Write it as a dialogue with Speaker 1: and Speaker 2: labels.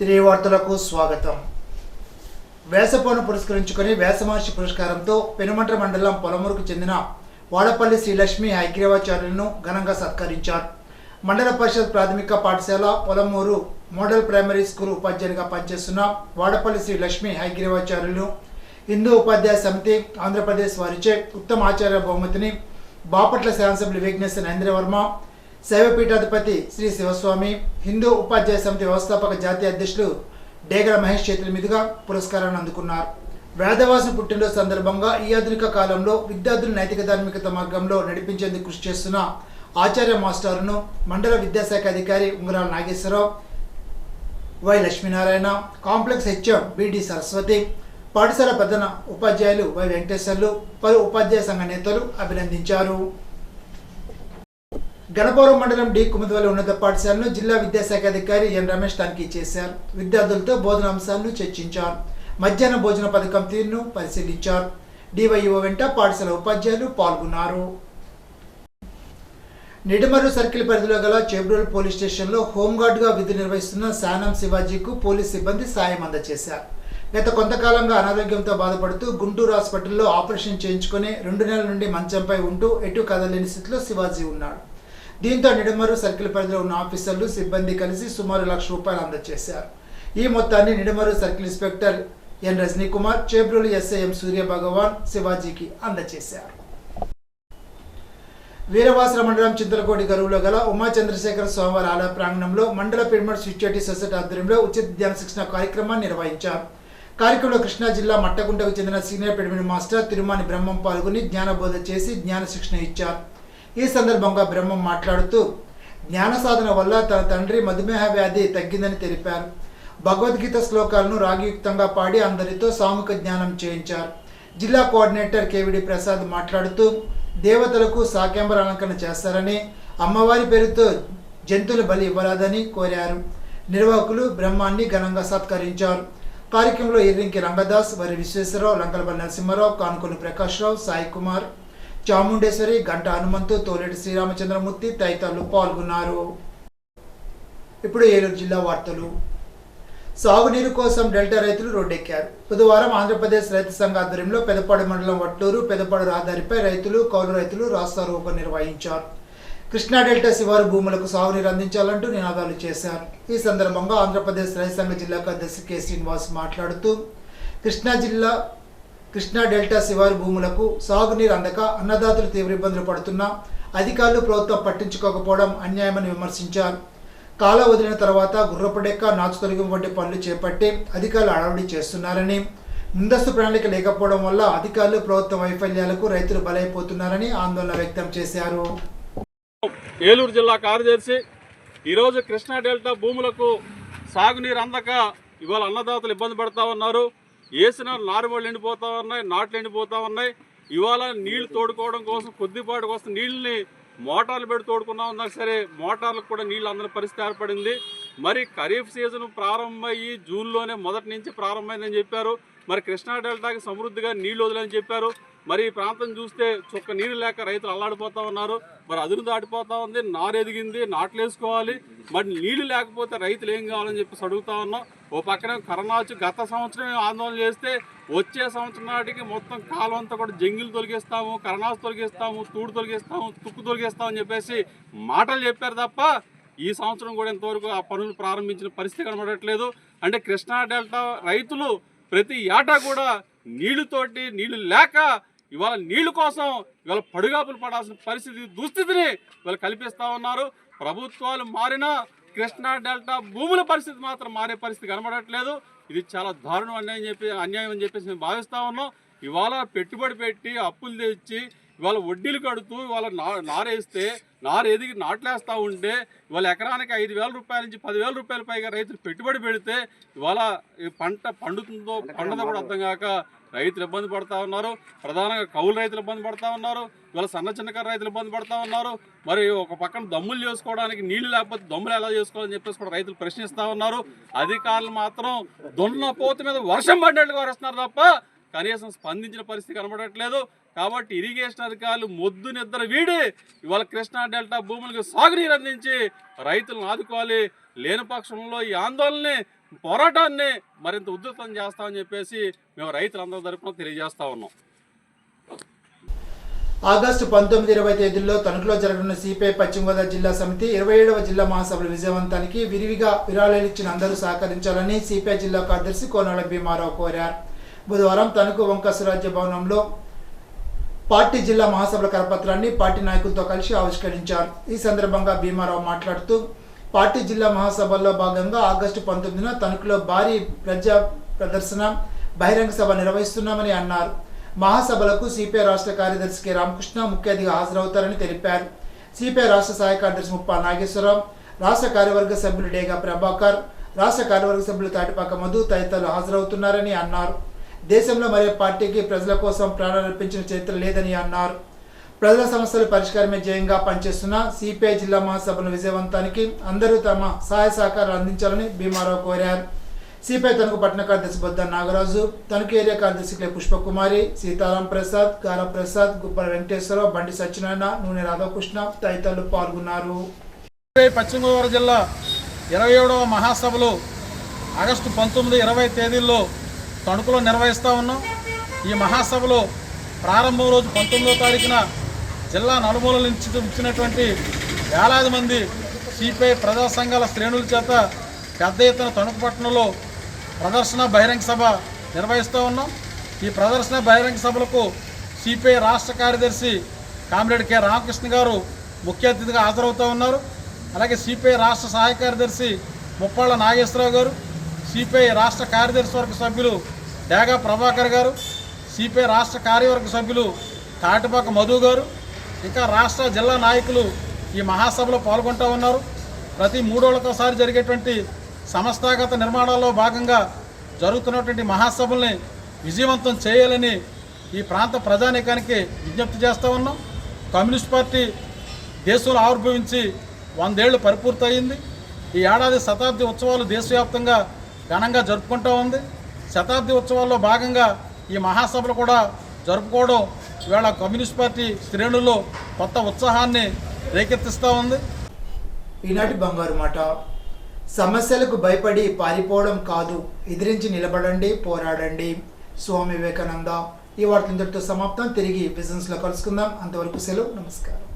Speaker 1: తిరిగి వార్తలకు స్వాగతం. వేసపోను పురస్కరించుకొని వేసమహర్షి పురస్కారంతో పెనుమంట్ర మండలం పొలమూరుకు చెందిన వాడపల్లి శ్రీలక్ష్మి హైగ్రీవాచార్యులను ఘనంగా సత్కరించారు. మండల పరిషత్ ప్రాథమిక పాఠశాల పొలమూరు మోడల్ ప్రైమరీ స్కూల్ ఉపాధ్యాయునిగా పనిచేస్తున్న వాడపల్లి శ్రీలక్ష్మి హైగ్రీవాచార్యులు హిందూ ఉపాధ్యాయ సమితి ఆంధ్రప్రదేశ్ వారిచే ఉత్తమ ఆచార్య బహుమతిని బాపట్ల శాసనసభ్యులు విఘ్నేశ్వర నరేంద్రవర్మ, శైవపీఠాధిపతి శ్రీ శివస్వామి, హిందూ ఉపాధ్యాయ సమితి వ్యవస్థాపక జాతీయ అధ్యక్షులు డేగల మహేష్ చేతుల మీదుగా పురస్కారాన్ని అందుకున్నారు. వేదవాసం పుట్టినరోజు సందర్భంగా ఈ ఆధునిక కాలంలో విద్యార్థులు నైతిక ధార్మికత మార్గంలో నడిపించేందుకు కృషి చేస్తున్న ఆచార్య మాస్టర్ను మండల విద్యాశాఖ అధికారి Ungarala Nageswara Rao, Y Lakshminarayana, complex HM BD Saraswathi, పాఠశాల ప్రధాన ఉపాధ్యాయులు వై వెంకటేశ్వర్లు, పలు ఉపాధ్యాయ సంఘ నేతలు అభినందించారు. గణపవరం మండలం డి కుముదవల్లి ఉన్నత పాఠశాలను జిల్లా విద్యాశాఖ అధికారి ఎన్ రమేష్ తనిఖీ చేశారు. విద్యార్థులతో బోధన అంశాలను చర్చించారు. మధ్యాహ్న భోజన పథకం తీరును పరిశీలించారు. డివైఓ వెంట పాఠశాల ఉపాధ్యాయులు పాల్గొన్నారు. నిడమర్రు సర్కిల్ పరిధిలో గల చేబ్రోలు పోలీస్ స్టేషన్లో హోంగార్డుగా విధులు నిర్వహిస్తున్న శానం శివాజీకు పోలీస్ సిబ్బంది సాయం అందజేశారు. గత కొంతకాలంగా అనారోగ్యంతో బాధపడుతూ గుంటూరు హాస్పిటల్లో ఆపరేషన్ చేయించుకుని 2 నెలల నుండి మంచంపై ఉంటూ ఎటు కదలేని స్థితిలో శివాజీ ఉన్నాడు. దీంతో నిడమర్రు సర్కిల్ పరిధిలో ఉన్న ఆఫీసర్లు సిబ్బంది కలిసి సుమారు ₹1,00,000 అందజేశారు. ఈ మొత్తాన్ని Nidamarru circle inspector N Rajanikumar, Chebrolu SI M Surya Bhagavan శివాజీకి అందజేశారు. వీరవాసర మండలం చింతలకోటి గరువులో గల ఉమా చంద్రశేఖర స్వామివారి ఆలయ ప్రాంగణంలో మండల పిరమిడ్ స్పిరిచువాలిటీ సొసైటీ ఆధ్వర్యంలో ఉచిత ధ్యాన శిక్షణ కార్యక్రమాన్ని నిర్వహించారు. కార్యక్రమంలో కృష్ణా జిల్లా మట్టగుంటకు చెందిన సీనియర్ పిరమిడ్ మాస్టర్ తిరుమాని బ్రహ్మం పాల్గొని జ్ఞాన బోధ చేసి జ్ఞాన శిక్షణ ఇచ్చారు. ఈ సందర్భంగా బ్రహ్మం మాట్లాడుతూ జ్ఞాన సాధన వల్ల తన తండ్రి మధుమేహ వ్యాధి తగ్గిందని తెలిపారు. భగవద్గీత శ్లోకాలను రాగయుక్తంగా పాడి అందరితో సామూహిక జ్ఞానం చేయించారు. జిల్లా కోఆర్డినేటర్ కేవిడి ప్రసాద్ మాట్లాడుతూ దేవతలకు సాకెంబర అలంకరణ చేస్తారని, అమ్మవారి పేరుతో జంతువులు బలి ఇవ్వరాదని కోరారు. నిర్వాహకులు బ్రహ్మాన్ని ఘనంగా సత్కరించారు. కార్యక్రమంలో ఎర్రింకి రంగదాస్, వరి విశ్వేశ్వరరావు, లంకలపల్లి నరసింహారావు, కానుకొల్లి ప్రకాశ్రావు, సాయి కుమార్, చాముండేశ్వరి, గంట హనుమంతు, తోలేటి శ్రీరామచంద్రమూర్తి తదితరులు పాల్గొన్నారు. ఇప్పుడు ఏలూరు జిల్లా వార్తలు. సాగునీరు కోసం డెల్టా రైతులు రోడ్డెక్కారు. బుధవారం ఆంధ్రప్రదేశ్ రైతు సంఘ ఆధ్వర్యంలో పెదపాడు మండలం వట్లూరు పెదపాడు రహదారిపై రైతులు, కౌలు రైతులు రాస్తారోకో నిర్వహించారు. కృష్ణా డెల్టా శివారు భూములకు సాగునీరు అందించాలంటూ నినాదాలు చేశారు. ఈ సందర్భంగా ఆంధ్రప్రదేశ్ రైతు సంఘ జిల్లా కార్యదర్శి కె శ్రీనివాస్ మాట్లాడుతూ కృష్ణా డెల్టా శివారు భూములకు సాగునీరు అందక అన్నదాతలు తీవ్ర ఇబ్బందులు పడుతున్నా అధికారులు ప్రభుత్వం పట్టించుకోకపోవడం అన్యాయమని విమర్శించారు. కాలం వదిలిన తర్వాత గుర్రపుడెక్క, నాచు తొలగింపు వంటి పనులు చేపట్టి అధికారులు అడవుడి చేస్తున్నారని, ముందస్తు ప్రణాళిక లేకపోవడం వల్ల అధికారులు ప్రభుత్వ వైఫల్యాలకు రైతులు బలైపోతున్నారని ఆందోళన వ్యక్తం చేశారు.
Speaker 2: ఏలూరు జిల్లా కార్యదర్శి ఈరోజు కృష్ణా డెల్టా భూములకు సాగునీరు అందక ఇవాళ అన్నదాతలు ఇబ్బంది పడుతూ ఉన్నారు. వేసిన నారుమళ్ళు ఎండిపోతూ ఉన్నాయి, నాట్లు ఎండిపోతూ ఉన్నాయి. ఇవాళ నీళ్లు తోడుకోవడం కోసం కొద్దిపాటు కోసం నీళ్ళని మోటార్లు పెట్టి తోడుకున్నా ఉన్నా సరే మోటార్లకు కూడా నీళ్ళు అందరి పరిస్థితి ఏర్పడింది. మరి ఖరీఫ్ సీజన్ ప్రారంభమయ్యి జూన్లోనే మొదటి నుంచి ప్రారంభమైందని చెప్పారు. మరి కృష్ణా డెల్టాకి సమృద్ధిగా నీళ్లు వదిలేని చెప్పారు. మరి ఈ ప్రాంతం చూస్తే చుక్క నీరు లేక రైతులు అల్లాడిపోతూ ఉన్నారు. మరి అదును దాటిపోతూ ఉంది, నారు ఎదిగింది, నాట్లు వేసుకోవాలి. మరి నీళ్లు లేకపోతే రైతులు ఏం కావాలని చెప్పి అడుగుతా ఉన్నాం. ఓ పక్కన కరోనాచు గత సంవత్సరం ఆందోళన చేస్తే వచ్చే సంవత్సరం నాటికి మొత్తం కాలం అంతా కూడా జంగిల్ తొలగిస్తాము, కరోనాసు తొలగిస్తాము, తూడు తొలగిస్తాము, తుక్కు తొలగిస్తామని చెప్పేసి మాటలు చెప్పారు తప్ప ఈ సంవత్సరం కూడా ఇంతవరకు ఆ పనులు ప్రారంభించిన పరిస్థితి కనబడట్లేదు. అంటే కృష్ణా డెల్టా రైతులు ప్రతి ఏటా కూడా నీళ్లు లేక ఇవాళ నీళ్లు కోసం ఇవాళ పడుగాపులు పడాల్సిన పరిస్థితి దుస్థితిని ఇవాళ కల్పిస్తూ ఉన్నారు. ప్రభుత్వాలు మారినా కృష్ణా డెల్టా భూముల పరిస్థితి మాత్రం మారే పరిస్థితి కనబడట్లేదు. ఇది చాలా దారుణం అన్యాయం అని చెప్పేసి మేము భావిస్తూ ఉన్నాం. ఇవాళ పెట్టుబడి పెట్టి అప్పులు తెచ్చి ఇవాళ వడ్డీలు కడుతూ ఇవాళ నారేస్తే నారు ఎదిగి నాట్లేస్తూ ఉంటే ఇవాళ ఎకరానికి ₹5,000 నుంచి ₹10,000 పైగా రైతులు పెట్టుబడి పెడితే ఇవాళ పంట పండుతుందో పండదో కూడా అర్థం కాక రైతులు ఇబ్బంది పడుతూ ఉన్నారు. ప్రధానంగా కౌలు రైతులు ఇబ్బంది పడుతూ ఉన్నారు. ఇవాళ చిన్నకారు రైతులు ఇబ్బంది పడుతూ ఉన్నారు. మరి ఒక పక్కన దమ్ములు చేసుకోవడానికి నీళ్లు లేకపోతే దమ్ములు ఎలా చేసుకోవాలని చెప్పేసి కూడా రైతులు ప్రశ్నిస్తూ ఉన్నారు. అధికారులు మాత్రం దున్నపోత మీద వర్షం పడినట్లుగా వస్తున్నారు తప్ప కనీసం స్పందించిన పరిస్థితి కనబడట్లేదు. కాబట్టి ఇరిగేషన్ అధికారులు మొద్దు నిద్ర వీడి ఇవాళ కృష్ణా డెల్టా భూములకు సాగునీరు అందించి రైతులను ఆదుకోవాలి. లేని పక్షంలో ఈ ఆందోళనని పోరాటాన్ని మరింత ఉధృతం చేస్తామని చెప్పేసి మేము రైతులందరి తరపున తెలియజేస్తా ఉన్నాం.
Speaker 1: ఆగస్టు 19-20 తేదీల్లో తణుకులో జరగనున్న సిపిఐ పశ్చిమ గోదావరి జిల్లా సమితి 27వ జిల్లా మహాసభల విజయవంతానికి విరివిగా విరాళాలు ఇచ్చిన అందరూ సహకరించాలని సిపిఐ జిల్లా కార్యదర్శి కోనాల భీమారావు కోరారు. బుధవారం తణుకు వంక సురాజ్య భవనంలో పార్టీ జిల్లా మహాసభల కరపత్రాన్ని పార్టీ నాయకులతో కలిసి ఆవిష్కరించారు. ఈ సందర్భంగా భీమారావు మాట్లాడుతూ పార్టీ జిల్లా మహాసభల్లో భాగంగా ఆగస్టు 19న తణుకులో భారీ ప్రజా ప్రదర్శన బహిరంగ సభ నిర్వహిస్తున్నామని అన్నారు. మహాసభలకు సిపిఐ రాష్ట్ర కార్యదర్శి కె రామకృష్ణ ముఖ్య అతిథిగా హాజరవుతారని తెలిపారు. సిపిఐ రాష్ట్ర సహాయ కార్యదర్శి ముప్పా నాగేశ్వరరావు, రాష్ట్ర కార్యవర్గ సభ్యులు డేగా ప్రభాకర్, రాష్ట్ర కార్యవర్గ సభ్యులు తాటిపాక మధు తదితరులు హాజరవుతున్నారని అన్నారు. దేశంలో మరే పార్టీకి ప్రజల కోసం ప్రాణాలర్పించిన చరిత్ర లేదని అన్నారు. ప్రజల సమస్యల పరిష్కారమే ధ్యేయంగా పనిచేస్తున్న సిపిఐ జిల్లా మహాసభల విజయవంతానికి అందరూ తమ సహాయ సహకారాలు అందించాలని భీమారావు కోరారు. సిపిఐ తణుకు పట్టణ కార్యదర్శి బొద్ద నాగరాజు, తణుకు ఏరియా కార్యదర్శి కె పుష్పకుమారి, సీతారాం ప్రసాద్, గారా ప్రసాద్, గుబ్బల వెంకటేశ్వరరావు, బండి సత్యనారాయణ, నూనె రాధాకృష్ణ తదితరులు పాల్గొన్నారు.
Speaker 3: పశ్చిమ గోదావరి జిల్లా 27వ మహాసభలు ఆగస్టు 19-20 తేదీల్లో తణుకులో నిర్వహిస్తూ ఉన్నాం. ఈ మహాసభలో ప్రారంభం రోజు 19వ తారీఖున జిల్లా నలుమూలల నుంచి ఇచ్చినటువంటి వేలాది మంది సిపిఐ ప్రజా సంఘాల శ్రేణుల చేత పెద్ద ఎత్తున తణుకు పట్టణంలో ప్రదర్శన బహిరంగ సభ నిర్వహిస్తూ ఉన్నాం. ఈ ప్రదర్శన బహిరంగ సభలకు సిపిఐ రాష్ట్ర కార్యదర్శి కామ్రేడ్ కె రామకృష్ణ గారు ముఖ్య అతిథిగా హాజరవుతూ ఉన్నారు. అలాగే సిపిఐ రాష్ట్ర సహాయ కార్యదర్శి ముప్పాళ్ళ నాగేశ్వరరావు గారు, సిపిఐ రాష్ట్ర కార్యదర్శి వర్గ సభ్యులు డేగా ప్రభాకర్ గారు, సిపిఐ రాష్ట్ర కార్యవర్గ సభ్యులు తాటిపాక మధు గారు, ఇంకా రాష్ట్ర జిల్లా నాయకులు ఈ మహాసభలో పాల్గొంటూ ఉన్నారు. ప్రతి 3 రోజులకోసారి జరిగేటువంటి సంస్థాగత నిర్మాణాల్లో భాగంగా జరుగుతున్నటువంటి మహాసభల్ని విజయవంతం చేయాలని ఈ ప్రాంత ప్రజానీకానికి విజ్ఞప్తి చేస్తూ ఉన్నాం. కమ్యూనిస్ట్ పార్టీ దేశంలో ఆవిర్భవించి 100 ఏళ్ళు పరిపూర్తి అయింది. ఈ ఏడాది శతాబ్ది ఉత్సవాలు దేశవ్యాప్తంగా ఘనంగా జరుపుకుంటూ ఉంది. శతాబ్ది ఉత్సవాల్లో భాగంగా ఈ మహాసభలు కూడా జరుపుకోవడం ఇవాళ కమ్యూనిస్ట్ పార్టీ శ్రేణుల్లో కొత్త ఉత్సాహాన్ని రేకెత్తిస్తూ ఉంది.
Speaker 1: ఈనాటి బంగారు మాట, సమస్యలకు భయపడి పారిపోవడం కాదు, ఎదిరించి నిలబడండి, పోరాడండి. స్వామి వివేకానంద. ఈ వార్తలు ఇంతటితో సమాప్తం. తిరిగి బిజినెస్లో కలుసుకుందాం. అంతవరకు సెలవు. నమస్కారం.